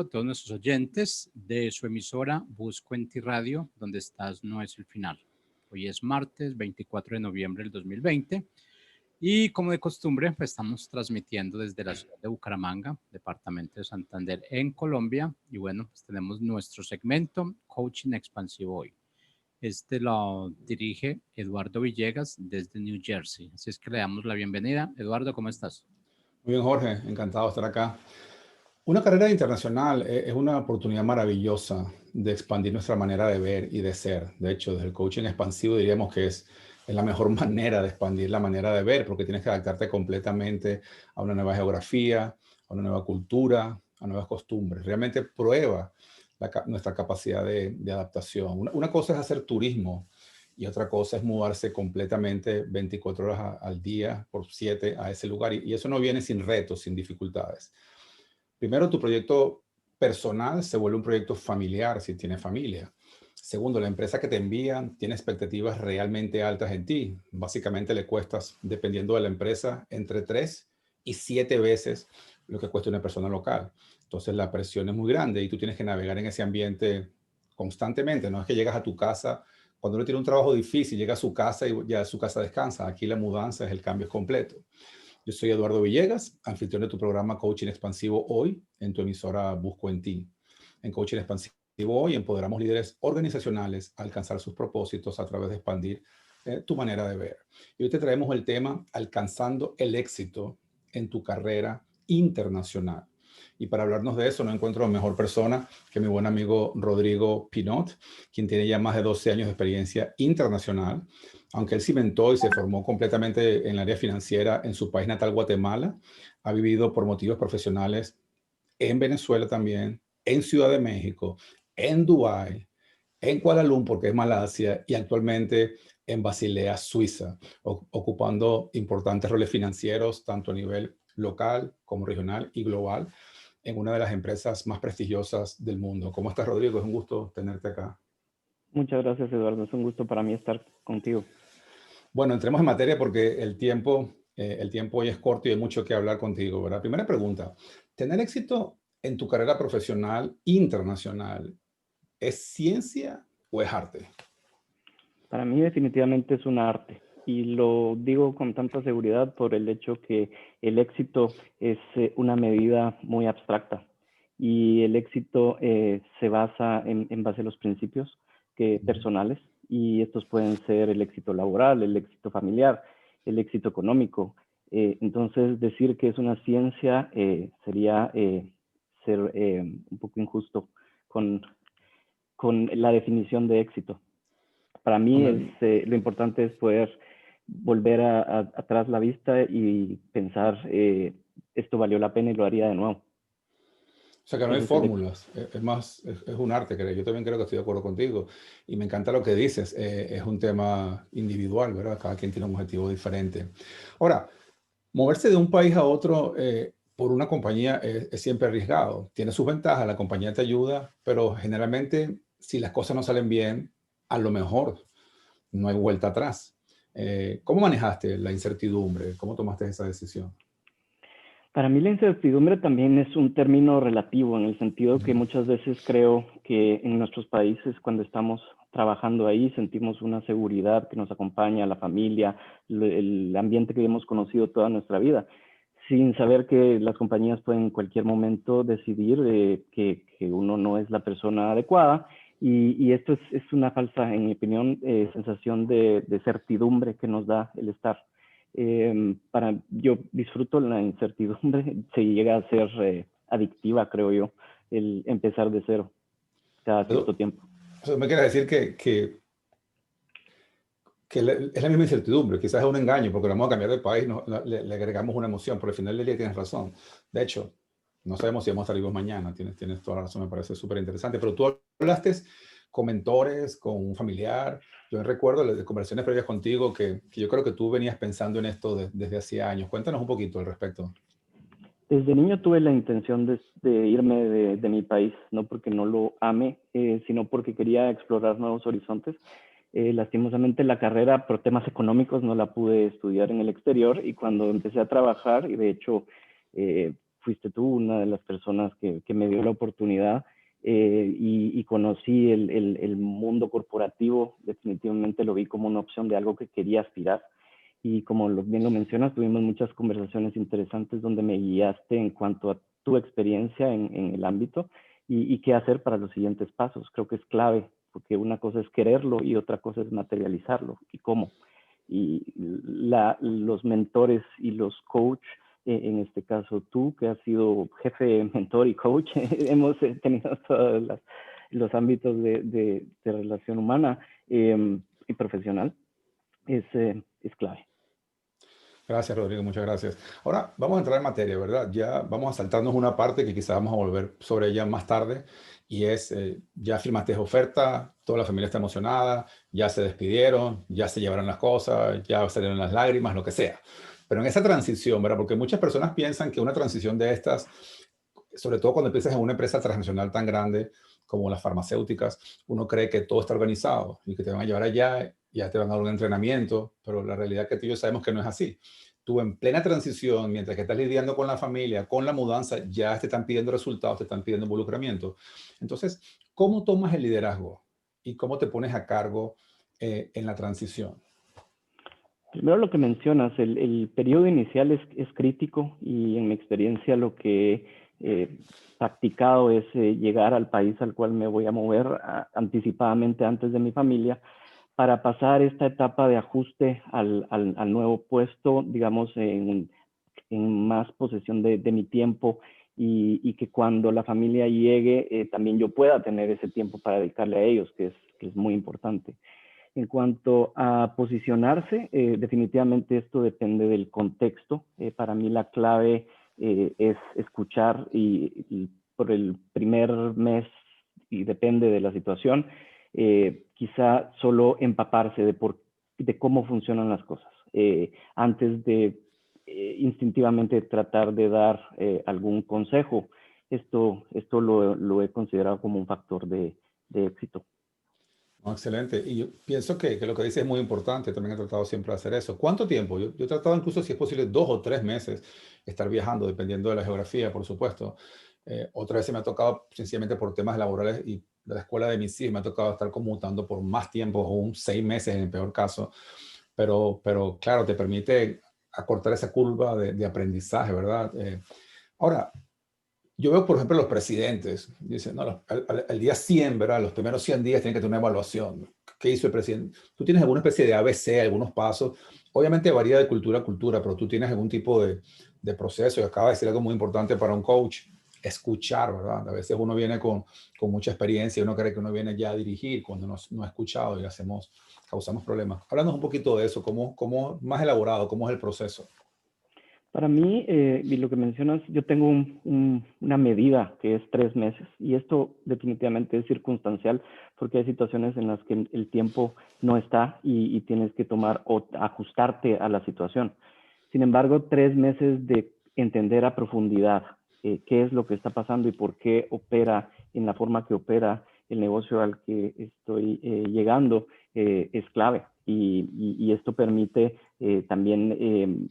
a todos nuestros oyentes de su emisora Busco en Ti Radio, donde estás no es el final. Hoy es martes 24 de noviembre del 2020 y como de costumbre pues, estamos transmitiendo desde la ciudad de Bucaramanga, departamento de Santander en Colombia y bueno, pues tenemos nuestro segmento Coaching Expansivo hoy. Este lo dirige Eduardo Villegas desde New Jersey, así es que le damos la bienvenida. Eduardo, ¿cómo estás? Muy bien, Jorge, encantado de estar acá. Una carrera internacional es una oportunidad maravillosa de expandir nuestra manera de ver y de ser. De hecho, desde el coaching expansivo diríamos que es la mejor manera de expandir la manera de ver, porque tienes que adaptarte completamente a una nueva geografía, a una nueva cultura, a nuevas costumbres. Realmente prueba nuestra capacidad de adaptación. Una cosa es hacer turismo y otra cosa es mudarse completamente 24 horas al día por 7 a ese lugar. Y eso no viene sin retos, sin dificultades. Primero, tu proyecto personal se vuelve un proyecto familiar si tienes familia. Segundo, la empresa que te envía tiene expectativas realmente altas en ti. Básicamente le cuestas, dependiendo de la empresa, entre 3 y 7 veces lo que cuesta una persona local. Entonces la presión es muy grande y tú tienes que navegar en ese ambiente constantemente. No es que llegas a tu casa, cuando uno tiene un trabajo difícil, llega a su casa y ya su casa descansa. Aquí la mudanza es el cambio completo. Yo soy Eduardo Villegas, anfitrión de tu programa Coaching Expansivo Hoy, en tu emisora Busco en Ti. En Coaching Expansivo Hoy empoderamos líderes organizacionales a alcanzar sus propósitos a través de expandir tu manera de ver. Y hoy te traemos el tema Alcanzando el éxito en tu carrera internacional. Y para hablarnos de eso no encuentro mejor persona que mi buen amigo Rodrigo Pinot, quien tiene ya más de 12 años de experiencia internacional. Aunque él cimentó y se formó completamente en el área financiera en su país natal, Guatemala, ha vivido por motivos profesionales en Venezuela también, en Ciudad de México, en Dubái, en Kuala Lumpur, que es Malasia, y actualmente en Basilea, Suiza, ocupando importantes roles financieros tanto a nivel local como regional y global en una de las empresas más prestigiosas del mundo. ¿Cómo estás, Rodrigo? Es un gusto tenerte acá. Muchas gracias, Eduardo. Es un gusto para mí estar contigo. Bueno, entremos en materia porque el tiempo hoy es corto y hay mucho que hablar contigo, ¿verdad? Primera pregunta, ¿tener éxito en tu carrera profesional internacional es ciencia o es arte? Para mí definitivamente es un arte y lo digo con tanta seguridad por el hecho que el éxito es una medida muy abstracta y el éxito se basa en base a los principios personales y estos pueden ser el éxito laboral, el éxito familiar, el éxito económico. Entonces decir que es una ciencia sería ser un poco injusto con la definición de éxito. Para mí lo importante es poder volver atrás la vista y pensar, esto valió la pena y lo haría de nuevo. O sea, que no hay fórmulas, es un arte, creo. Yo también creo que estoy de acuerdo contigo. Y me encanta lo que dices, es un tema individual, ¿verdad? Cada quien tiene un objetivo diferente. Ahora, moverse de un país a otro por una compañía es siempre arriesgado. Tiene sus ventajas, la compañía te ayuda, pero generalmente si las cosas no salen bien, a lo mejor no hay vuelta atrás. ¿Cómo manejaste la incertidumbre? ¿Cómo tomaste esa decisión? Para mí la incertidumbre también es un término relativo, en el sentido que muchas veces creo que en nuestros países, cuando estamos trabajando ahí, sentimos una seguridad que nos acompaña, la familia, el ambiente que hemos conocido toda nuestra vida, sin saber que las compañías pueden en cualquier momento decidir que uno no es la persona adecuada. Y esto es una falsa, en mi opinión, sensación de certidumbre que nos da el estar. Yo disfruto la incertidumbre, se llega a ser adictiva, creo yo, el empezar de cero cada cierto tiempo. Eso me quiere decir que es la misma incertidumbre, quizás es un engaño, porque vamos a cambiar de país, le agregamos una emoción, pero al final del día tienes razón. De hecho, no sabemos si vamos a estar vivos mañana, tienes toda la razón, me parece súper interesante, pero tú hablaste con mentores, con un familiar. Yo recuerdo de conversaciones previas contigo que yo creo que tú venías pensando en esto desde hace años. Cuéntanos un poquito al respecto. Desde niño tuve la intención de irme de mi país, no porque no lo ame, sino porque quería explorar nuevos horizontes. Lastimosamente la carrera por temas económicos no la pude estudiar en el exterior y cuando empecé a trabajar, y de hecho fuiste tú una de las personas que me dio la oportunidad y conocí el mundo corporativo. Definitivamente lo vi como una opción de algo que quería aspirar. Y como bien lo mencionas, tuvimos muchas conversaciones interesantes donde me guiaste en cuanto a tu experiencia en el ámbito y qué hacer para los siguientes pasos. Creo que es clave, porque una cosa es quererlo y otra cosa es materializarlo y cómo. Y los mentores y los coach, en este caso tú, que has sido jefe, mentor y coach, hemos tenido todos los ámbitos de relación humana y profesional, es clave. Gracias, Rodrigo, muchas gracias. Ahora vamos a entrar en materia, ¿verdad? Ya vamos a saltarnos una parte que quizás vamos a volver sobre ella más tarde, y es, ya firmaste oferta, toda la familia está emocionada, ya se despidieron, ya se llevaron las cosas, ya salieron las lágrimas, lo que sea. Pero en esa transición, ¿verdad? Porque muchas personas piensan que una transición de estas, sobre todo cuando empiezas en una empresa transnacional tan grande como las farmacéuticas, uno cree que todo está organizado y que te van a llevar allá, ya te van a dar un entrenamiento, pero la realidad es que tú y yo sabemos que no es así. Tú en plena transición, mientras que estás lidiando con la familia, con la mudanza, ya te están pidiendo resultados, te están pidiendo involucramiento. Entonces, ¿cómo tomas el liderazgo y cómo te pones a cargo en la transición? Primero lo que mencionas, el periodo inicial es crítico y en mi experiencia lo que he practicado es llegar al país al cual me voy a mover anticipadamente antes de mi familia para pasar esta etapa de ajuste al nuevo puesto, digamos, en más posesión de mi tiempo y que cuando la familia llegue también yo pueda tener ese tiempo para dedicarle a ellos, que es muy importante. En cuanto a posicionarse, definitivamente esto depende del contexto. Para mí la clave es escuchar y por el primer mes, y depende de la situación, quizá solo empaparse de cómo funcionan las cosas, antes de instintivamente tratar de dar algún consejo. Esto lo he considerado como un factor de éxito. No, excelente. Y yo pienso que lo que dices es muy importante. También he tratado siempre de hacer eso. ¿Cuánto tiempo? Yo he tratado incluso, si es posible, 2 o 3 meses estar viajando, dependiendo de la geografía, por supuesto. Otra vez se me ha tocado, sencillamente por temas laborales y de la escuela de mis hijos, me ha tocado estar conmutando por más tiempo, o 6 meses en el peor caso. Pero claro, te permite acortar esa curva de aprendizaje, ¿verdad? Ahora, yo veo, por ejemplo, los presidentes, dicen, no, al día 100, ¿verdad? Los primeros 100 días tienen que tener una evaluación. ¿Qué hizo el presidente? Tú tienes alguna especie de ABC, algunos pasos. Obviamente varía de cultura a cultura, pero tú tienes algún tipo de proceso. Y acaba de decir algo muy importante para un coach, escuchar, ¿verdad? A veces uno viene con mucha experiencia y uno cree que uno viene ya a dirigir cuando no ha escuchado y causamos problemas. Háblanos un poquito de eso, cómo más elaborado, cómo es el proceso. Para mí, y lo que mencionas, yo tengo una medida que es 3 meses y esto definitivamente es circunstancial porque hay situaciones en las que el tiempo no está y tienes que tomar o ajustarte a la situación. Sin embargo, 3 meses de entender a profundidad qué es lo que está pasando y por qué opera en la forma que opera el negocio al que estoy llegando es clave y esto permite también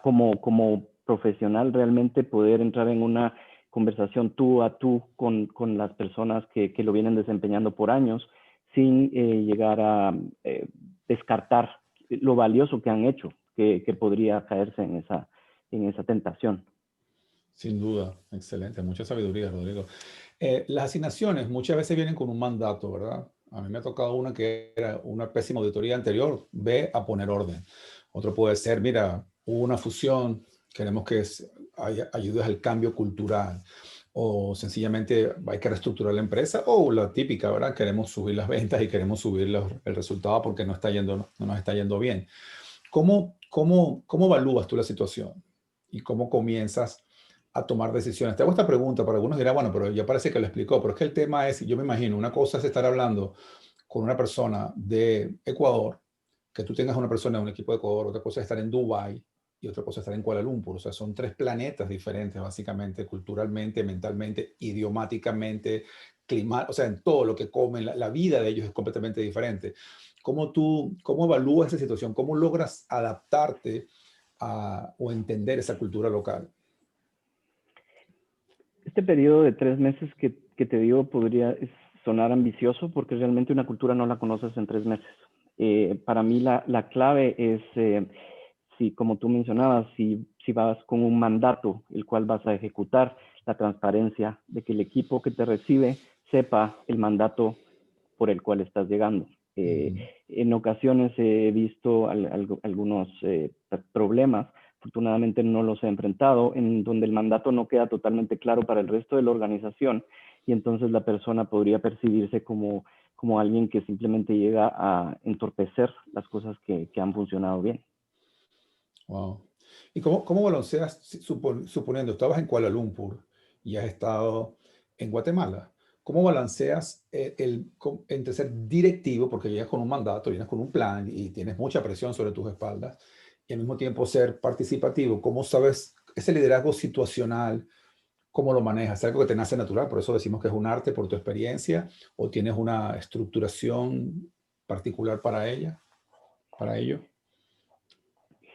como profesional realmente poder entrar en una conversación tú a tú con las personas que lo vienen desempeñando por años sin llegar a descartar lo valioso que han hecho, que podría caerse en esa tentación. Sin duda, excelente, mucha sabiduría, Rodrigo. Las asignaciones muchas veces vienen con un mandato, ¿verdad? A mí me ha tocado una que era una pésima auditoría anterior, ve a poner orden. Otro puede ser, mira, hubo una fusión, queremos que ayudes al cambio cultural, o sencillamente hay que reestructurar la empresa, o la típica, ¿verdad? Queremos subir las ventas y queremos subir el resultado porque no nos está yendo bien. ¿Cómo evalúas tú la situación? ¿Y cómo comienzas a tomar decisiones? Te hago esta pregunta, para algunos dirán, bueno, pero ya parece que lo explicó, pero es que el tema es, yo me imagino, una cosa es estar hablando con una persona de Ecuador, que tú tengas una persona de un equipo de Ecuador, otra cosa es estar en Dubái y otra cosa es estar en Kuala Lumpur. O sea, son 3 planetas diferentes, básicamente, culturalmente, mentalmente, idiomáticamente, clima, o sea, en todo lo que comen, la vida de ellos es completamente diferente. ¿Cómo evalúas esa situación? ¿Cómo logras adaptarte o entender esa cultura local? Este periodo de 3 meses que te digo podría sonar ambicioso porque realmente una cultura no la conoces en 3 meses. Para mí la clave es, si, como tú mencionabas, si vas con un mandato el cual vas a ejecutar, la transparencia de que el equipo que te recibe sepa el mandato por el cual estás llegando. En ocasiones he visto algunos problemas, afortunadamente no los he enfrentado, en donde el mandato no queda totalmente claro para el resto de la organización y entonces la persona podría percibirse como alguien que simplemente llega a entorpecer las cosas que han funcionado bien. Wow. ¿Y cómo balanceas, suponiendo, estabas en Kuala Lumpur y has estado en Guatemala? ¿Cómo balanceas entre ser directivo, porque llegas con un mandato, vienes con un plan y tienes mucha presión sobre tus espaldas, y al mismo tiempo ser participativo? ¿Cómo sabes ese liderazgo situacional? ¿Cómo lo manejas? ¿Es algo que te nace natural? Por eso decimos que es un arte por tu experiencia, o tienes una estructuración particular para ello.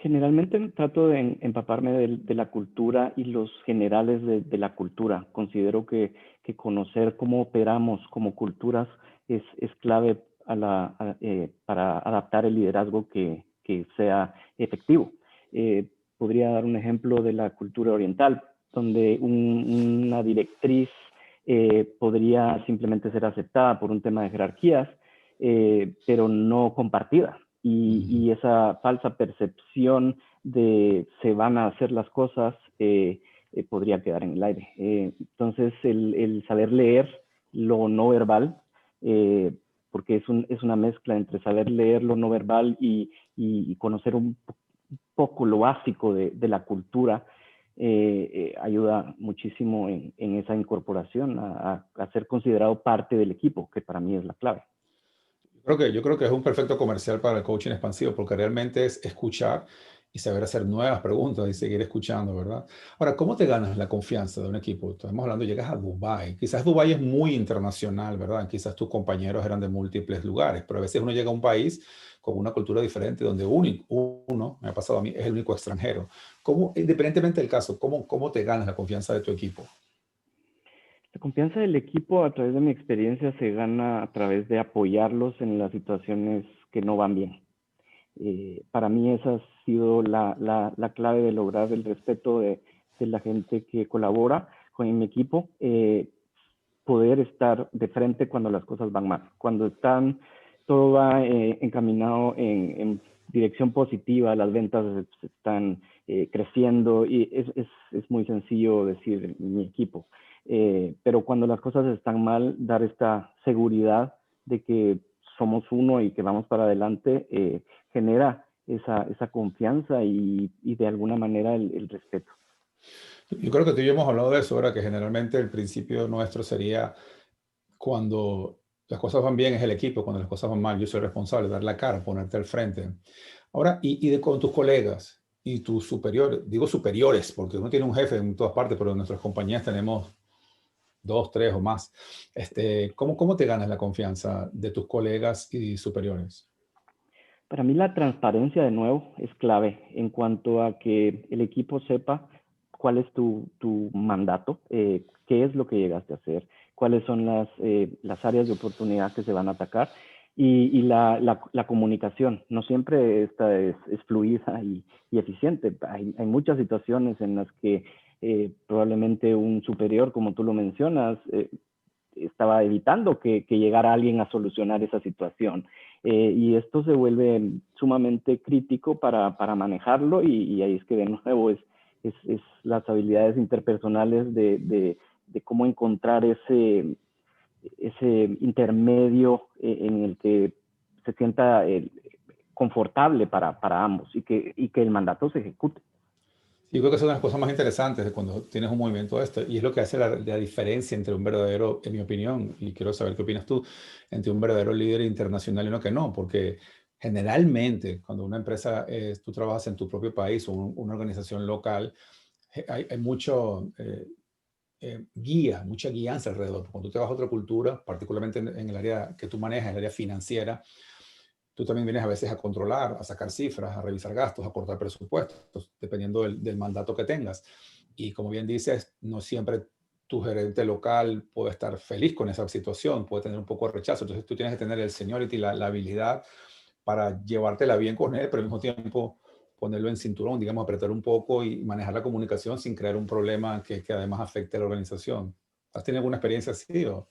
Generalmente trato de empaparme de la cultura y los generales de la cultura. Considero que conocer cómo operamos como culturas es clave para adaptar el liderazgo que sea efectivo. Podría dar un ejemplo de la cultura oriental, donde una directriz podría simplemente ser aceptada por un tema de jerarquías, pero no compartida. Y esa falsa percepción de se van a hacer las cosas podría quedar en el aire. Entonces, el saber leer lo no verbal, porque es una mezcla entre saber leer lo no verbal y conocer un poco lo básico de la cultura, ayuda muchísimo en esa incorporación a ser considerado parte del equipo, que para mí es la clave. Yo creo que es un perfecto comercial para el coaching expansivo, porque realmente es escuchar y saber hacer nuevas preguntas y seguir escuchando, ¿verdad? Ahora, ¿cómo te ganas la confianza de un equipo? Estamos hablando, llegas a Dubái. Quizás Dubái es muy internacional, ¿verdad? Quizás tus compañeros eran de múltiples lugares, pero a veces uno llega a un país con una cultura diferente donde uno, me ha pasado a mí, es el único extranjero. ¿Cómo, independientemente del caso, cómo te ganas la confianza de tu equipo? La confianza del equipo, a través de mi experiencia, se gana a través de apoyarlos en las situaciones que no van bien. Para mí esa ha sido la clave de lograr el respeto de la gente que colabora con mi equipo, poder estar de frente cuando las cosas van mal, cuando todo va encaminado en dirección positiva, las ventas están creciendo y es muy sencillo decir mi equipo. Pero cuando las cosas están mal, dar esta seguridad de que somos uno y que vamos para adelante, genera esa confianza y de alguna manera el respeto. Yo creo que tú y yo hemos hablado de eso, ahora que generalmente el principio nuestro sería cuando las cosas van bien es el equipo, cuando las cosas van mal yo soy el responsable, dar la cara, ponerte al frente. Ahora, con tus colegas y tus superiores, digo superiores, porque uno tiene un jefe en todas partes, pero en nuestras compañías tenemos 2, 3 o más. ¿Cómo te ganas la confianza de tus colegas y superiores? Para mí la transparencia de nuevo es clave en cuanto a que el equipo sepa cuál es tu mandato, qué es lo que llegaste a hacer, cuáles son las áreas de oportunidad que se van a atacar y la comunicación. No siempre esta es fluida y eficiente. Hay muchas situaciones en las que probablemente un superior, como tú lo mencionas, estaba evitando que llegara alguien a solucionar esa situación. Y esto se vuelve sumamente crítico para manejarlo y ahí es que de nuevo es las habilidades interpersonales de cómo encontrar ese intermedio en el que se sienta confortable para ambos y que el mandato se ejecute. Yo creo que es una de las cosas más interesantes de cuando tienes un movimiento de esto, y es lo que hace la diferencia entre un verdadero, en mi opinión, y quiero saber qué opinas tú, entre un verdadero líder internacional y uno que no, porque generalmente cuando una empresa, tú trabajas en tu propio país o una organización local, hay mucho mucha guianza alrededor. Cuando tú te vas a otra cultura, particularmente en el área que tú manejas, el área financiera, tú también vienes a veces a controlar, a sacar cifras, a revisar gastos, a cortar presupuestos, dependiendo del mandato que tengas. Y como bien dices, no siempre tu gerente local puede estar feliz con esa situación, puede tener un poco de rechazo. Entonces tú tienes que tener el seniority, la habilidad para llevártela bien con él, pero al mismo tiempo ponerlo en cinturón, digamos, apretar un poco y manejar la comunicación sin crear un problema que además afecte a la organización. ¿Has tenido alguna experiencia así? O?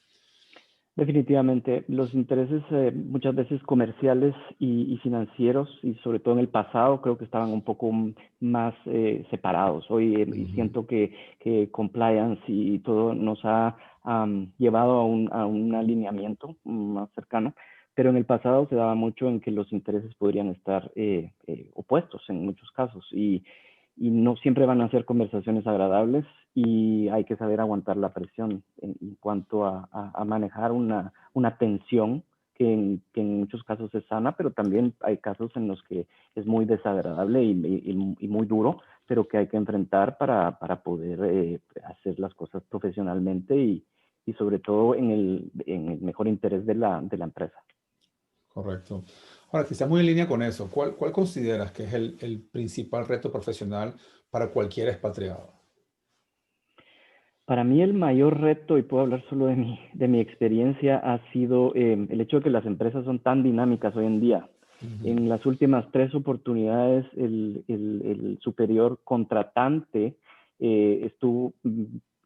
Definitivamente, los intereses muchas veces comerciales y financieros, y sobre todo en el pasado, creo que estaban un poco más separados. Hoy siento que compliance y todo nos ha llevado a un alineamiento más cercano, pero en el pasado se daba mucho en que los intereses podrían estar opuestos en muchos casos, y no siempre van a ser conversaciones agradables, y hay que saber aguantar la presión en cuanto a manejar una tensión que en muchos casos es sana, pero también hay casos en los que es muy desagradable y muy duro, pero que hay que enfrentar para poder hacer las cosas profesionalmente y sobre todo en el mejor interés de la empresa. Correcto. Ahora, quizás muy en línea con eso, ¿cuál consideras que es el principal reto profesional para cualquier expatriado? Para mí el mayor reto, y puedo hablar solo de mi experiencia, ha sido el hecho de que las empresas son tan dinámicas hoy en día. En las últimas 3 oportunidades, el superior contratante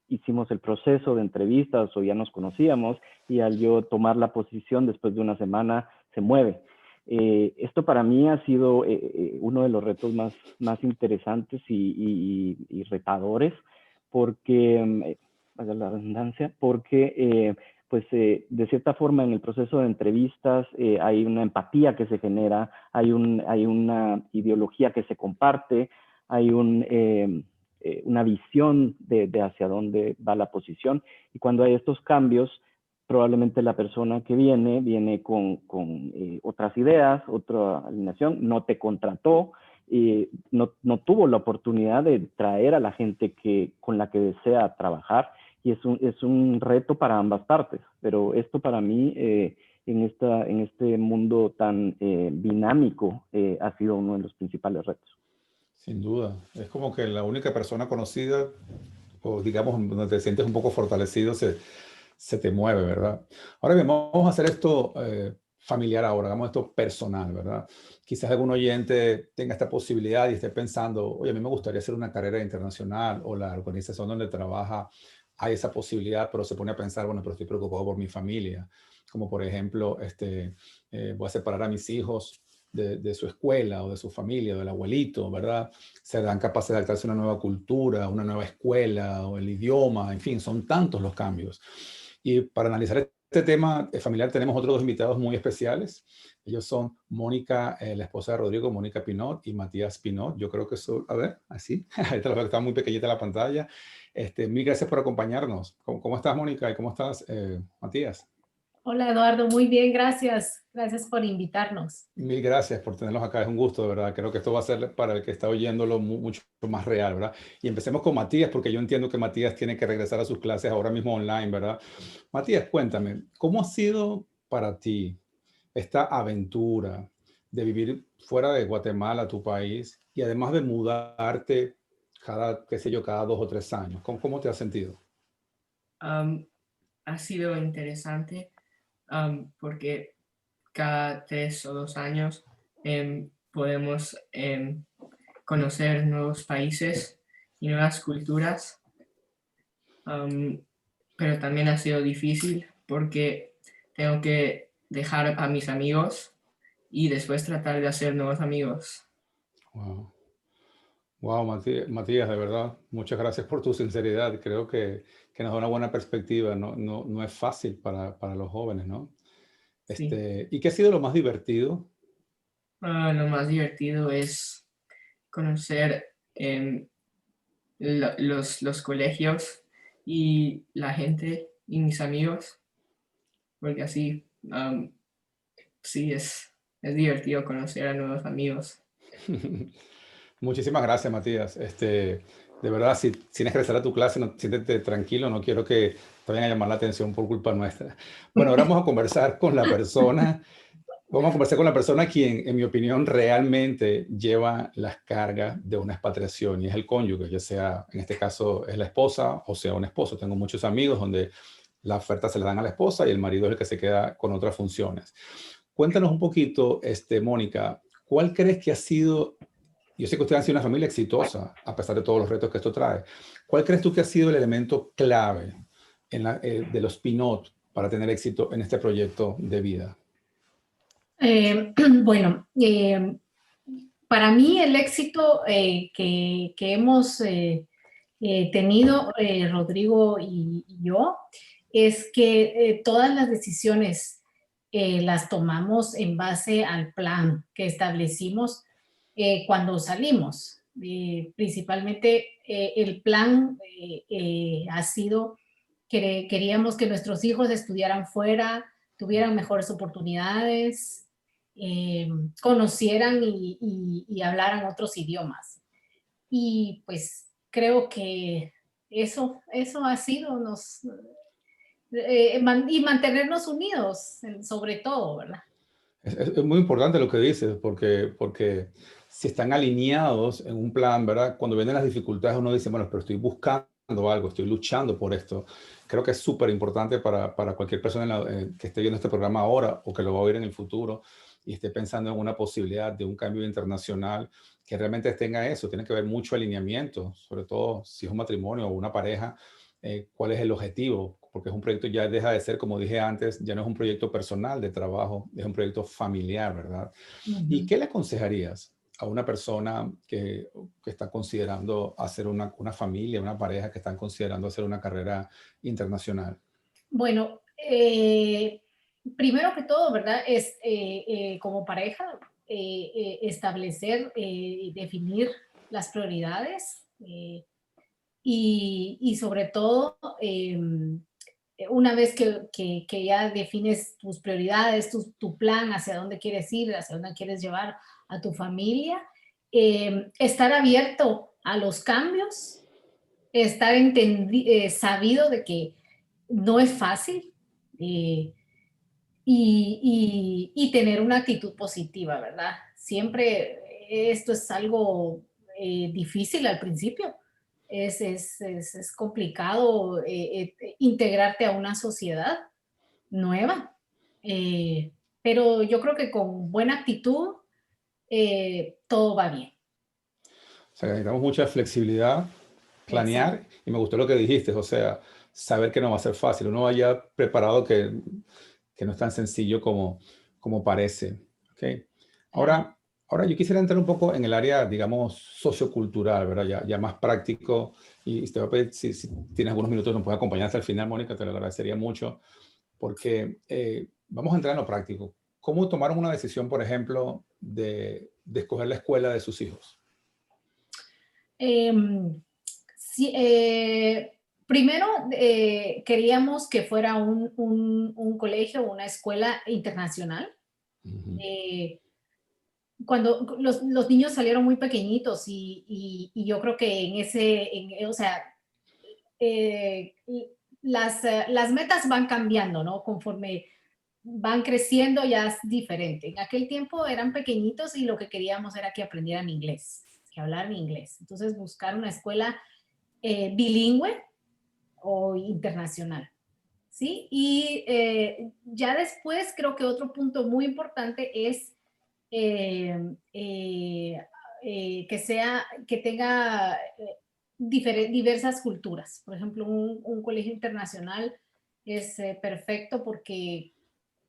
hicimos el proceso de entrevistas o ya nos conocíamos, y al yo tomar la posición después de una semana se mueve. Esto para mí ha sido uno de los retos más interesantes y retadores, porque, valga la redundancia, porque de cierta forma en el proceso de entrevistas hay una empatía que se genera, hay una ideología que se comparte, hay una visión de hacia dónde va la posición, y cuando hay estos cambios, probablemente la persona que viene con otras ideas, otra alineación, no te contrató, no tuvo la oportunidad de traer a la gente con la que desea trabajar, y es un reto para ambas partes. Pero esto para mí, en este mundo tan dinámico, ha sido uno de los principales retos. Sin duda. Es como que la única persona conocida, o digamos, donde te sientes un poco fortalecido, se te mueve, ¿verdad? Ahora bien, vamos a hacer esto familiar ahora, hagamos esto personal, ¿verdad? Quizás algún oyente tenga esta posibilidad y esté pensando, oye, a mí me gustaría hacer una carrera internacional, o la organización donde trabaja hay esa posibilidad, pero se pone a pensar, bueno, pero estoy preocupado por mi familia. Como por ejemplo, voy a separar a mis hijos de su escuela o de su familia, o del abuelito, ¿verdad? Se dan capaces de adaptarse a una nueva cultura, una nueva escuela, o el idioma, en fin, son tantos los cambios. Y para analizar este tema familiar tenemos otros 2 invitados muy especiales. Ellos son Mónica, la esposa de Rodrigo, Mónica Pinot, y Matías Pinot. Yo creo que eso, a ver, así, ahorita lo veo que está muy pequeñita la pantalla. Mil gracias por acompañarnos. ¿Cómo estás, Mónica? ¿Y cómo estás, Matías? Hola, Eduardo, muy bien, gracias. Gracias por invitarnos. Mil gracias por tenerlos acá, es un gusto, de verdad. Creo que esto va a ser para el que está oyéndolo mucho más real, ¿verdad? Y empecemos con Matías, porque yo entiendo que Matías tiene que regresar a sus clases ahora mismo online, ¿verdad? Matías, cuéntame, ¿cómo ha sido para ti esta aventura de vivir fuera de Guatemala, tu país, y además de mudarte cada, qué sé yo, cada 2 o 3 años? ¿Cómo te has sentido? Ha sido interesante porque cada 3 o 2 años podemos conocer nuevos países y nuevas culturas, pero también ha sido difícil porque tengo que dejar a mis amigos y después tratar de hacer nuevos amigos. Wow. Wow, Matías, de verdad, muchas gracias por tu sinceridad. Creo que nos da una buena perspectiva. No es fácil para los jóvenes, ¿no? Sí. ¿Y qué ha sido lo más divertido? Lo más divertido es conocer los colegios y la gente y mis amigos, porque así sí es divertido conocer a nuevos amigos. Muchísimas gracias, Matías. De verdad, si tienes que regresar a tu clase, no, siéntete tranquilo, no quiero que te vayan a llamar la atención por culpa nuestra. Bueno, ahora vamos a conversar con la persona Vamos a conversar con la persona quien, en mi opinión, realmente lleva las cargas de una expatriación y es el cónyuge, ya sea, en este caso, es la esposa o sea un esposo. Tengo muchos amigos donde la oferta se le dan a la esposa y el marido es el que se queda con otras funciones. Cuéntanos un poquito, Mónica, ¿cuál crees que ha sido, yo sé que ustedes han sido una familia exitosa, a pesar de todos los retos que esto trae, ¿cuál crees tú que ha sido el elemento clave de los Pinot para tener éxito en este proyecto de vida? Bueno, para mí el éxito que hemos tenido Rodrigo y yo es que todas las decisiones las tomamos en base al plan que establecimos cuando salimos. Principalmente el plan ha sido que queríamos que nuestros hijos estudiaran fuera, tuvieran mejores oportunidades, conocieran y hablaran otros idiomas. Y pues creo que eso ha sido y mantenernos unidos sobre todo, ¿verdad? Es muy importante lo que dices, porque si están alineados en un plan, ¿verdad? Cuando vienen las dificultades uno dice, bueno, pero estoy buscando algo, estoy luchando por esto. Creo que es súper importante para cualquier persona que esté viendo este programa ahora o que lo va a oír en el futuro y esté pensando en una posibilidad de un cambio internacional, que realmente tenga eso. Tiene que haber mucho alineamiento, sobre todo si es un matrimonio o una pareja, cuál es el objetivo, porque es un proyecto ya deja de ser, como dije antes, ya no es un proyecto personal de trabajo, es un proyecto familiar, ¿verdad? ¿Y qué le aconsejarías a una persona que está considerando hacer una familia, una pareja que están considerando hacer una carrera internacional? Bueno, primero que todo, ¿verdad? Es como pareja establecer y definir las prioridades y sobre todo, una vez que ya defines tus prioridades, tu plan, hacia dónde quieres ir, hacia dónde quieres llevar a tu familia, estar abierto a los cambios, estar sabido de que no es fácil eh, y tener una actitud positiva, ¿verdad? Siempre esto es algo difícil al principio. Es complicado integrarte a una sociedad nueva, pero yo creo que con buena actitud todo va bien. O sea, necesitamos mucha flexibilidad, Exacto. planear, y me gustó lo que dijiste, o sea, saber que no va a ser fácil, uno vaya preparado que no es tan sencillo como parece. ¿Okay? Ajá. Ahora yo quisiera entrar un poco en el área, digamos, sociocultural, ¿verdad? Ya más práctico, y te voy a pedir, si tienes algunos minutos, nos puedes acompañar hasta el final, Mónica, te lo agradecería mucho, porque vamos a entrar en lo práctico. ¿Cómo tomaron una decisión, por ejemplo, de escoger la escuela de sus hijos? Em, sí, primero queríamos que fuera un colegio, una escuela internacional. Ujú. Eh, Cuando los niños salieron muy pequeñitos y yo creo que o sea, eh, las metas van cambiando, ¿no? Conforme van creciendo ya es diferente. En aquel tiempo eran pequeñitos y lo que queríamos era que aprendieran inglés, que hablaran inglés. Entonces buscar una escuela bilingüe o internacional, ¿sí? Y ya después creo que otro punto muy importante es eh, eh, que tenga diversas culturas. Por ejemplo, un colegio internacional es perfecto porque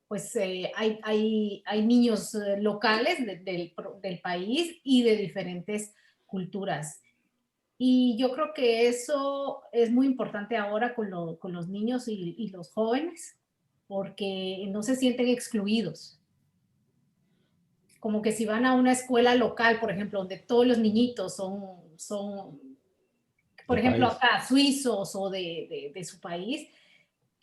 pues hay niños locales del país y de diferentes culturas. Y yo creo que eso es muy importante ahora con los niños y los jóvenes, porque no se sienten excluidos. Como que si van a una escuela local, por ejemplo, donde todos los niñitos son por Del ejemplo, país. acá, suizos o de su país,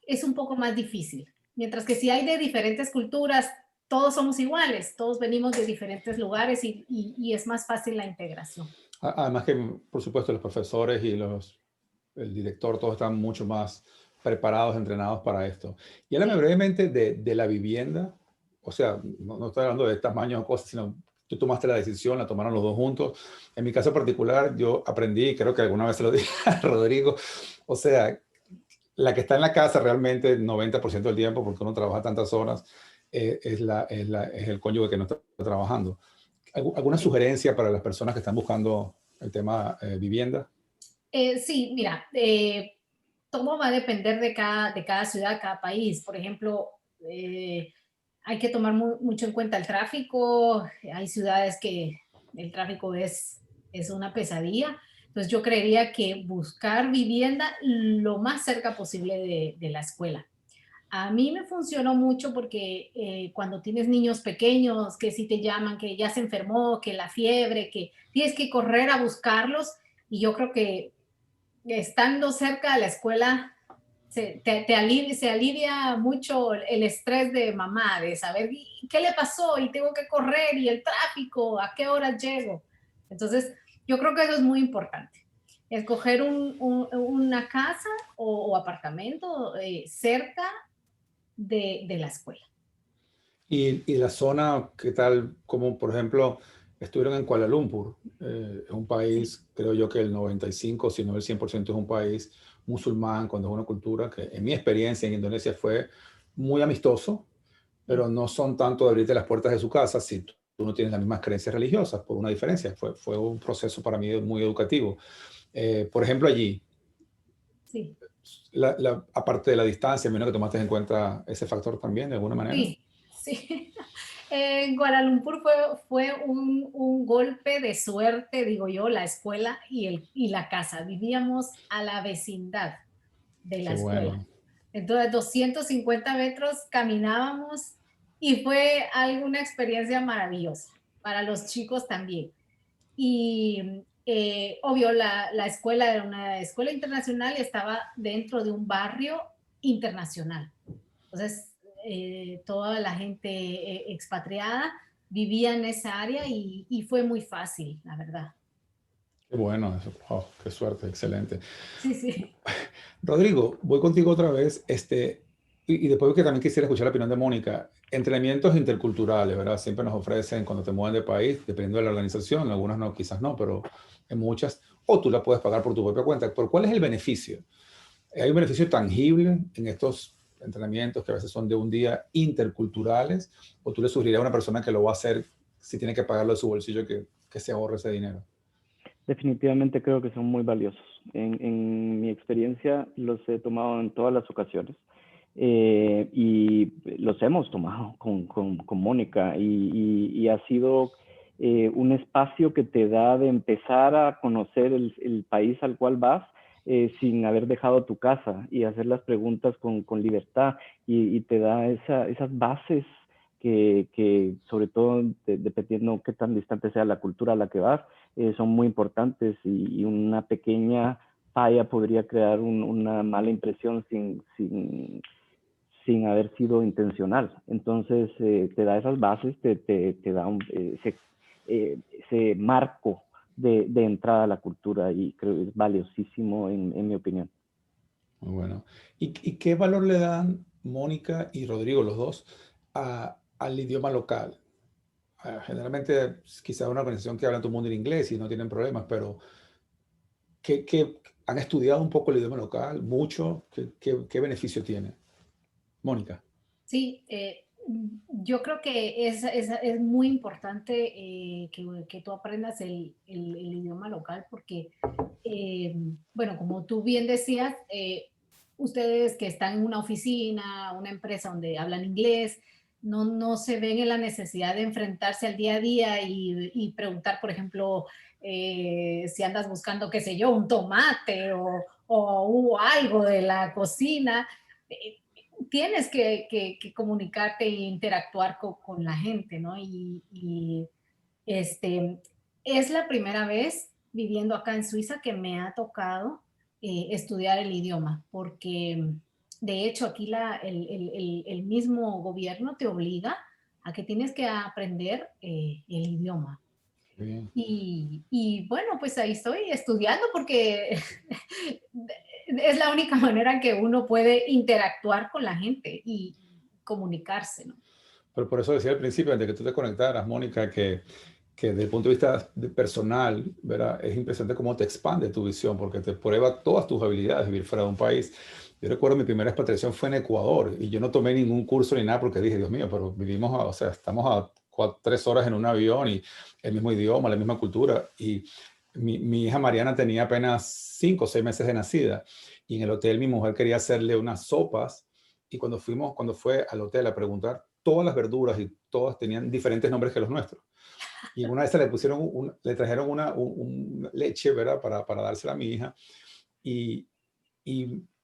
es un poco más difícil. Mientras que si hay de diferentes culturas, todos somos iguales, todos venimos de diferentes lugares y es más fácil la integración. Además que, por supuesto, los profesores y el director, todos están mucho más preparados, entrenados para esto. Y háblame Sí. brevemente de la vivienda O sea, no estoy hablando de tamaño o cosas, sino tú tomaste la decisión, la tomaron los dos juntos. En mi caso particular, yo aprendí, creo que alguna vez se lo dije a Rodrigo, o sea, la que está en la casa realmente el 90% del tiempo, porque uno trabaja tantas horas, es el cónyuge que no está trabajando. ¿Alguna sugerencia para las personas que están buscando el tema vivienda? Sí, mira, todo va a depender de cada ciudad, cada país. Por ejemplo, hay que tomar mucho en cuenta el tráfico. Hay ciudades que el tráfico es una pesadilla. Entonces yo creería que buscar vivienda lo más cerca posible de la escuela. A mí me funcionó mucho porque cuando tienes niños pequeños que si te llaman, que ya se enfermó, que la fiebre, que tienes que correr a buscarlos, y yo creo que estando cerca de la escuela se alivia mucho el estrés de mamá, de saber qué le pasó y tengo que correr y el tráfico, a qué hora llego. Entonces, yo creo que eso es muy importante. Escoger una casa o apartamento cerca de la escuela. Y la zona, ¿qué tal? Como por ejemplo, estuvieron en Kuala Lumpur, es un Sí. país, creo yo que el 95, si no el 100% es un país musulmán, cuando es una cultura que en mi experiencia en Indonesia fue muy amistoso, pero no son tanto de abrirte las puertas de su casa si tú no tienes las mismas creencias religiosas, por una diferencia. Fue un proceso para mí muy educativo. Por ejemplo, allí, Sí. aparte de la distancia, menos que tomaste en cuenta ese factor también, de alguna manera. Sí, sí. En Kuala Lumpur fue un golpe de suerte, digo yo, la escuela y la casa. Vivíamos a la vecindad de la Qué escuela. bueno. Entonces, 250 metros caminábamos y fue una experiencia maravillosa para los chicos también. Y obvio, la escuela era una escuela internacional y estaba dentro de un barrio internacional. Entonces, toda la gente expatriada vivía en esa área y fue muy fácil, la verdad. Qué bueno eso. Oh, qué suerte, excelente. Sí, sí. Rodrigo, voy contigo otra vez. Y después que también quisiera escuchar la opinión de Mónica. Entrenamientos interculturales, ¿verdad? Siempre nos ofrecen cuando te mueven de país, dependiendo de la organización, algunas no, quizás no, pero en muchas, o tú la puedes pagar por tu propia cuenta. ¿Por cuál es el beneficio? ¿Hay un beneficio tangible en estos entrenamientos que a veces son de un día interculturales? ¿O tú le sugerirías a una persona que lo va a hacer si tiene que pagarlo de su bolsillo que se ahorre ese dinero? Definitivamente creo que son muy valiosos. En mi experiencia los he tomado en todas las ocasiones y los hemos tomado con Mónica y ha sido un espacio que te da de empezar a conocer el país al cual vas sin haber dejado tu casa y hacer las preguntas con libertad y te da esas bases que sobre todo dependiendo qué tan distante sea la cultura a la que vas, son muy importantes y una pequeña falla podría crear una mala impresión sin haber sido intencional. Entonces, te da esas bases, te da ese marco de entrada a la cultura y creo que es valiosísimo en mi opinión. Muy bueno. ¿Y qué valor le dan Mónica y Rodrigo, los dos, al idioma local? Generalmente, quizás una organización que habla todo el mundo en inglés y no tienen problemas, pero han estudiado un poco el idioma local, mucho. ¿Qué beneficio tiene? Mónica. Sí, yo creo que es muy importante que tú aprendas el idioma local porque, bueno, como tú bien decías, ustedes que están en una oficina, una empresa donde hablan inglés, no se ven en la necesidad de enfrentarse al día a día y preguntar, por ejemplo, si andas buscando, qué sé yo, un tomate o algo de la cocina. Tienes que comunicarte e interactuar con la gente, ¿no? Este, es la primera vez viviendo acá en Suiza que me ha tocado estudiar el idioma, porque de hecho aquí el mismo gobierno te obliga a que tienes que aprender el idioma. Bien. Bueno, pues ahí estoy estudiando porque es la única manera que uno puede interactuar con la gente y comunicarse, ¿no? Pero por eso decía al principio, antes de que tú te conectaras, Mónica, que desde el punto de vista personal, ¿verdad? Es impresionante cómo te expande tu visión, porque te prueba todas tus habilidades de vivir fuera de un país. Yo recuerdo mi primera expatriación fue en Ecuador y yo no tomé ningún curso ni nada porque dije, Dios mío, pero vivimos, o sea, estamos a 3 horas en un avión y el mismo idioma, la misma cultura. Y mi hija Mariana tenía apenas 5 o 6 meses de nacida y en el hotel mi mujer quería hacerle unas sopas y cuando fue al hotel a preguntar, todas las verduras y todas tenían diferentes nombres que los nuestros. Y en una de esas le pusieron, le trajeron una leche, ¿verdad? Para dársela a mi hija. Y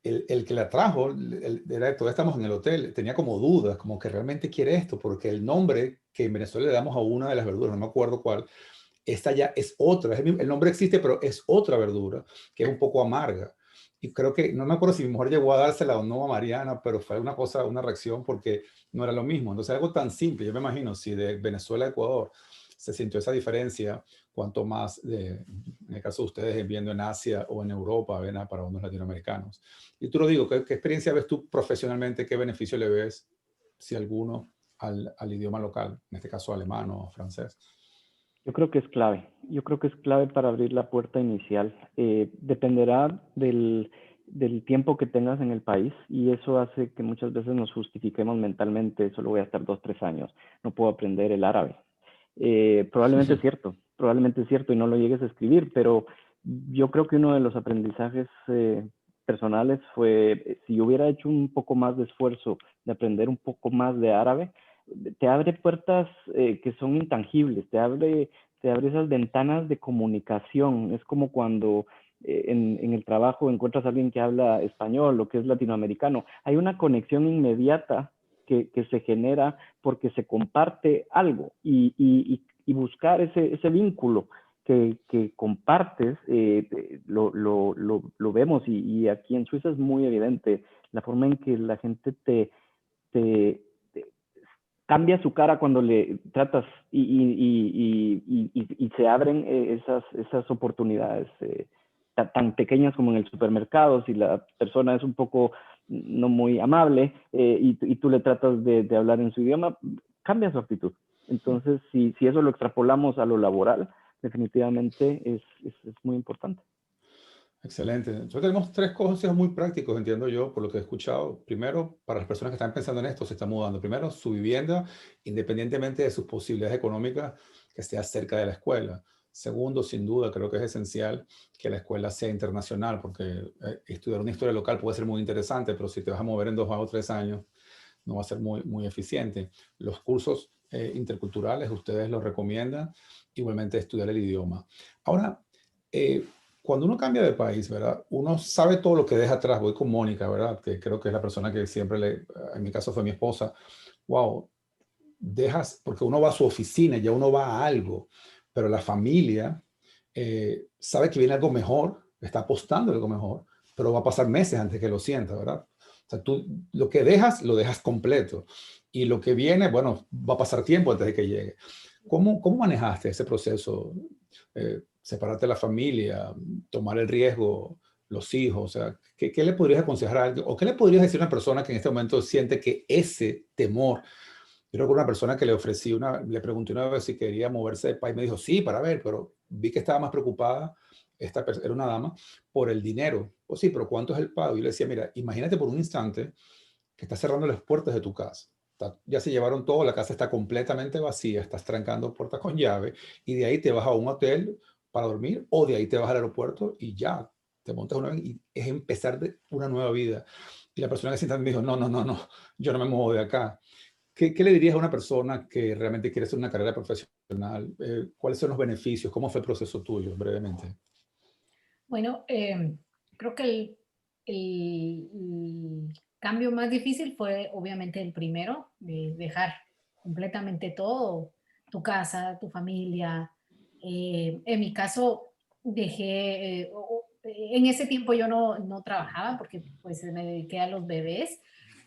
el que la trajo, todavía estamos en el hotel, tenía como dudas, como que realmente quiere esto, porque el nombre que en Venezuela le damos a una de las verduras, no me acuerdo cuál, esta ya es otra. El nombre existe, pero es otra verdura que es un poco amarga. Y creo que, no me acuerdo si mi mujer llegó a dársela o no a Mariana, pero fue una cosa, una reacción porque no era lo mismo. Entonces, algo tan simple, yo me imagino, si de Venezuela a Ecuador se sintió esa diferencia, cuanto más, en el caso de ustedes, viendo en Asia o en Europa, ¿verdad? Para unos latinoamericanos. Y tú lo digo, ¿qué experiencia ves tú profesionalmente? ¿Qué beneficio le ves, si alguno, al idioma local, en este caso alemán o francés? Yo creo que es clave. Yo creo que es clave para abrir la puerta inicial. Dependerá del tiempo que tengas en el país y eso hace que muchas veces nos justifiquemos mentalmente, solo voy a estar 2, 3 años, no puedo aprender el árabe. Probablemente es cierto y no lo llegues a escribir, pero yo creo que uno de los aprendizajes personales fue, si yo hubiera hecho un poco más de esfuerzo de aprender un poco más de árabe, te abre puertas que son intangibles, te abre esas ventanas de comunicación. Es como cuando en el trabajo encuentras a alguien que habla español o que es latinoamericano. Hay una conexión inmediata que se genera porque se comparte algo y buscar ese vínculo que compartes, lo vemos y aquí en Suiza es muy evidente la forma en que la gente te cambia su cara cuando le tratas y se abren esas oportunidades tan pequeñas como en el supermercado. Si la persona es un poco no muy amable y tú le tratas de hablar en su idioma, cambia su actitud. Entonces, si eso lo extrapolamos a lo laboral, definitivamente es muy importante. Excelente. Entonces tenemos 3 consejos muy prácticos, entiendo yo, por lo que he escuchado. Primero, para las personas que están pensando en esto, se están mudando. Primero, su vivienda, independientemente de sus posibilidades económicas, que esté cerca de la escuela. Segundo, sin duda, creo que es esencial que la escuela sea internacional, porque estudiar una historia local puede ser muy interesante, pero si te vas a mover en 2 o 3 años, no va a ser muy eficiente. Los cursos interculturales, ustedes los recomiendan. Igualmente, estudiar el idioma. Ahora, cuando uno cambia de país, ¿verdad? Uno sabe todo lo que deja atrás. Voy con Mónica, ¿verdad? Que creo que es la persona que siempre en mi caso fue mi esposa. Wow, dejas, porque uno va a su oficina, ya uno va a algo, pero la familia sabe que viene algo mejor, está apostando algo mejor, pero va a pasar meses antes que lo sienta, ¿verdad? O sea, tú lo que dejas, lo dejas completo. Y lo que viene, bueno, va a pasar tiempo antes de que llegue. ¿Cómo manejaste ese proceso? Separarte de la familia, tomar el riesgo, los hijos, o sea, ¿qué le podrías aconsejar a alguien? ¿O qué le podrías decir a una persona que en este momento siente que ese temor? Yo recuerdo una persona que le pregunté una vez si quería moverse de país, me dijo, sí, para ver, pero vi que estaba más preocupada, era una dama, por el dinero. O sí, pero ¿cuánto es el pago? Y yo le decía, mira, imagínate por un instante que estás cerrando las puertas de tu casa. Ya se llevaron todo, la casa está completamente vacía, estás trancando puertas con llave y de ahí te vas a un hotel para dormir o de ahí te vas al aeropuerto y ya, te montas una vez y es empezar una nueva vida. Y la persona que se me dijo, no, yo no me muevo de acá. ¿Qué le dirías a una persona que realmente quiere hacer una carrera profesional? ¿Cuáles son los beneficios? ¿Cómo fue el proceso tuyo, brevemente? Bueno, creo que el cambio más difícil fue obviamente el primero, de dejar completamente todo, tu casa, tu familia. En mi caso, dejé, en ese tiempo yo no trabajaba porque pues me dediqué a los bebés,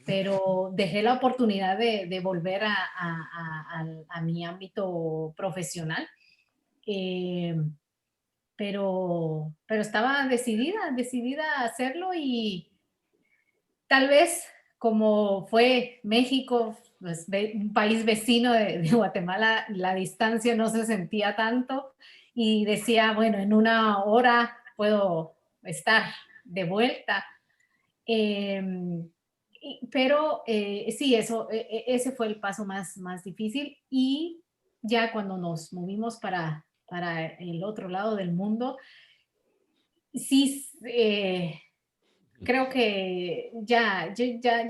pero dejé la oportunidad de volver a mi ámbito profesional. Eh, pero estaba decidida a hacerlo y tal vez como fue México, pues, un país vecino de Guatemala, la distancia no se sentía tanto y decía, bueno, en 1 hora puedo estar de vuelta. Pero sí, ese fue el paso más difícil y ya cuando nos movimos para el otro lado del mundo, sí, creo que ya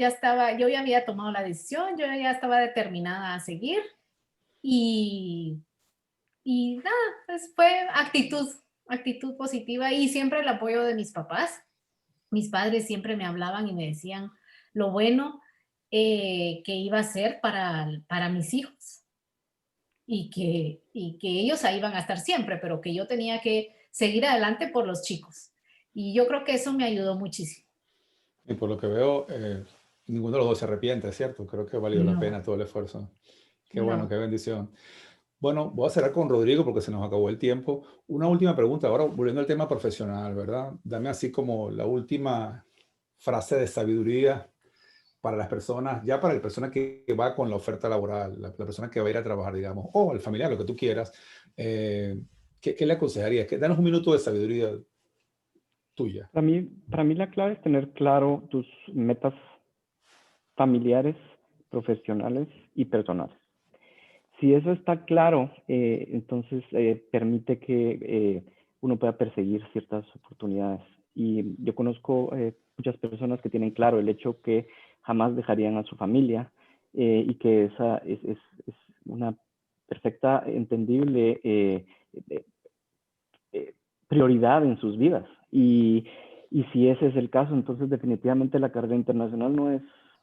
estaba, yo ya había tomado la decisión, yo ya estaba determinada a seguir y, y nada, pues fue actitud positiva y siempre el apoyo de mis papás. Mis padres siempre me hablaban y me decían lo bueno que iba a ser para mis hijos y que ellos ahí iban a estar siempre, pero que yo tenía que seguir adelante por los chicos. Y yo creo que eso me ayudó muchísimo. Y por lo que veo, ninguno de los dos se arrepiente, ¿cierto? Creo que valió la pena No, todo el esfuerzo. Qué bueno, no. qué bendición. Bueno, voy a cerrar con Rodrigo porque se nos acabó el tiempo. Una última pregunta, ahora volviendo al tema profesional, ¿verdad? Dame así como la última frase de sabiduría para las personas, ya para la persona que va con la oferta laboral, la persona que va a ir a trabajar, digamos, o el familiar, lo que tú quieras. ¿Qué le aconsejarías? Danos un minuto de sabiduría tuya. Para mí la clave es tener claro tus metas familiares, profesionales y personales. Si eso está claro, entonces permite que uno pueda perseguir ciertas oportunidades. Y yo conozco muchas personas que tienen claro el hecho que jamás dejarían a su familia y que esa es una perfecta, entendible prioridad en sus vidas. Y si ese es el caso, entonces definitivamente la carrera internacional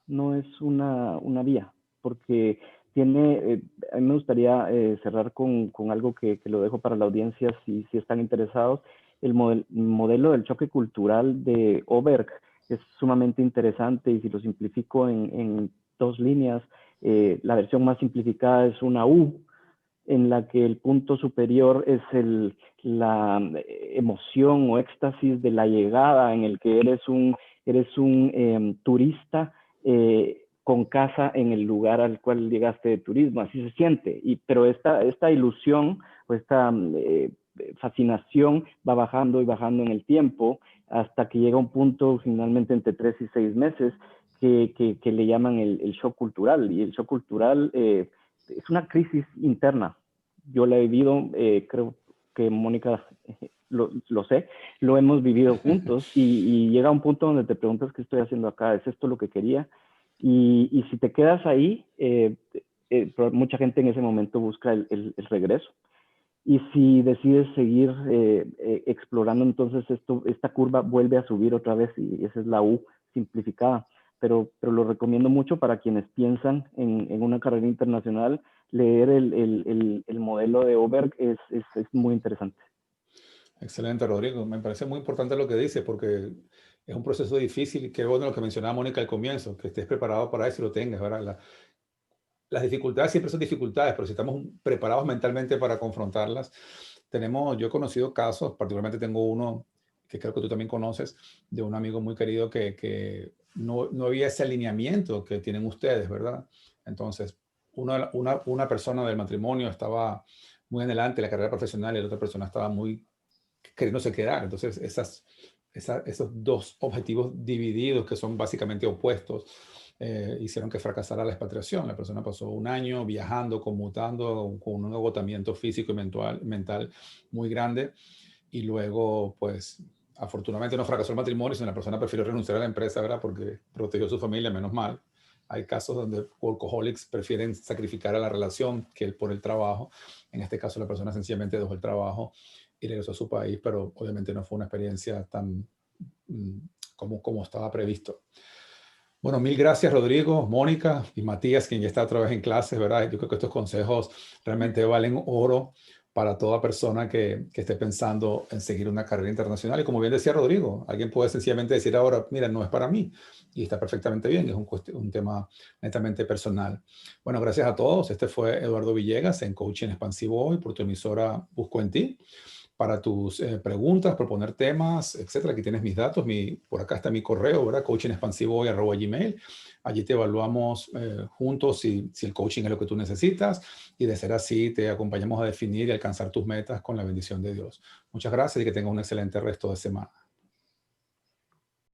no es una vía, porque tiene, a mí me gustaría cerrar con algo que lo dejo para la audiencia si están interesados. El modelo del choque cultural de Oberg es sumamente interesante y si lo simplifico en 2 líneas, la versión más simplificada es una U, en la que el punto superior es la emoción o éxtasis de la llegada, en el que eres un turista con casa en el lugar al cual llegaste de turismo, así se siente. Pero esta ilusión o esta fascinación va bajando y bajando en el tiempo hasta que llega un punto finalmente entre 3 y 6 meses que le llaman el shock cultural. Y el shock cultural es una crisis interna. Yo la he vivido, creo que Mónica lo sé, lo hemos vivido juntos y llega un punto donde te preguntas qué estoy haciendo acá, ¿es esto lo que quería? Y si te quedas ahí, mucha gente en ese momento busca el regreso. Y si decides seguir explorando, entonces esta curva vuelve a subir otra vez y esa es la U simplificada. Pero lo recomiendo mucho para quienes piensan en una carrera internacional. Leer el modelo de Oberg es muy interesante. Excelente, Rodrigo. Me parece muy importante lo que dice porque es un proceso difícil y qué bueno lo que mencionaba Mónica al comienzo, que estés preparado para eso y lo tengas, ¿verdad? Las dificultades siempre son dificultades, pero si estamos preparados mentalmente para confrontarlas, yo he conocido casos, particularmente tengo uno que creo que tú también conoces, de un amigo muy querido que no había ese alineamiento que tienen ustedes, ¿verdad? Entonces, una persona del matrimonio estaba muy adelante en la carrera profesional y la otra persona estaba muy queriéndose quedar. Entonces, esos dos objetivos divididos que son básicamente opuestos, hicieron que fracasara la expatriación. La persona pasó 1 año viajando, conmutando, con un agotamiento físico y mental muy grande. Y luego, pues, afortunadamente no fracasó el matrimonio, sino la persona prefirió renunciar a la empresa, ¿verdad? Porque protegió a su familia, menos mal. Hay casos donde workaholics prefieren sacrificar a la relación que por el trabajo. En este caso, la persona sencillamente dejó el trabajo y regresó a su país, pero obviamente no fue una experiencia tan como estaba previsto. Bueno, mil gracias, Rodrigo, Mónica y Matías, quien ya está otra vez en clases, ¿verdad? Yo creo que estos consejos realmente valen oro para toda persona que esté pensando en seguir una carrera internacional. Y como bien decía Rodrigo, alguien puede sencillamente decir ahora, mira, no es para mí. Y está perfectamente bien, es un tema netamente personal. Bueno, gracias a todos. Este fue Eduardo Villegas en Coaching Expansivo Hoy por tu emisora Busco en Ti. para tus preguntas, proponer temas, etcétera. Aquí tienes mis datos, por acá está mi correo, ¿verdad? coachingexpansivo@gmail. Allí te evaluamos juntos si el coaching es lo que tú necesitas, y de ser así te acompañamos a definir y alcanzar tus metas con la bendición de Dios. Muchas gracias y que tengas un excelente resto de semana.